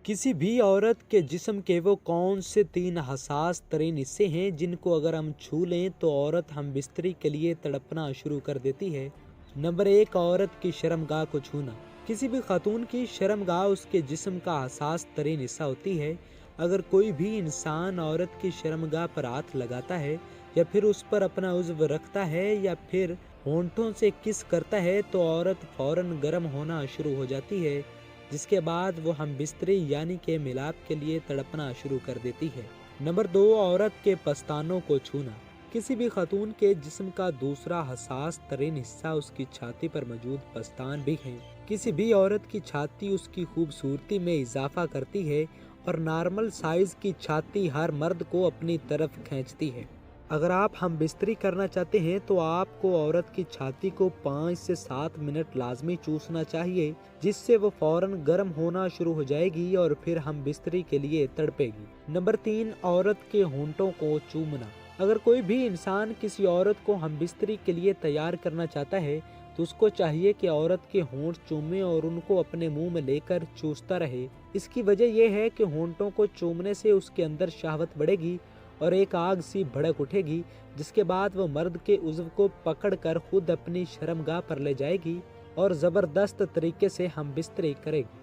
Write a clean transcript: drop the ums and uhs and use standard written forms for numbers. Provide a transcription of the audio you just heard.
किसी भी औरत के जिस्म के वो कौन से 3 हसास तरीन हिस्से हैं जिनको अगर हम छू लें तो औरत हम बिस्तरी के लिए तड़पना शुरू कर देती है। नंबर 1, औरत की शर्मगाह को छूना। किसी भी खातून की शर्मगाह उसके जिस्म का हसास तरीन हिस्सा होती है। अगर कोई भी इंसान औरत की शर्मगाह पर हाथ लगाता है या फिर उस पर अपना उज़्व रखता है या फिर होंठों से किस करता है तो औरत फौरन गर्म होना शुरू हो जाती है, जिसके बाद वो हम बिस्तरी यानी के मिलाप के लिए तड़पना शुरू कर देती है। नंबर 2, औरत के पस्तानों को छूना। किसी भी खातून के जिस्म का दूसरा हसास तरीन हिस्सा उसकी छाती पर मौजूद पस्तान भी है। किसी भी औरत की छाती उसकी खूबसूरती में इजाफा करती है और नॉर्मल साइज की छाती हर मर्द को अपनी तरफ खींचती है। अगर आप हम बिस्तरी करना चाहते हैं तो आपको औरत की छाती को 5 से 7 मिनट लाजमी चूसना चाहिए, जिससे वो फौरन गर्म होना शुरू हो जाएगी और फिर हम बिस्तरी के लिए तड़पेगी। नंबर 3, औरत के होंठों को चूमना। अगर कोई भी इंसान किसी औरत को हम बिस्तरी के लिए तैयार करना चाहता है तो उसको चाहिए कि औरत के होंठ चूमे और उनको अपने मुंह में लेकर चूसता रहे। इसकी वजह यह है कि होंठों को चूमने से उसके अंदर शहवत बढ़ेगी और एक आग सी भड़क उठेगी, जिसके बाद वो मर्द के उज़्व को पकड़कर खुद अपनी शर्मगाह पर ले जाएगी और ज़बरदस्त तरीके से हम बिस्तरी करेगी।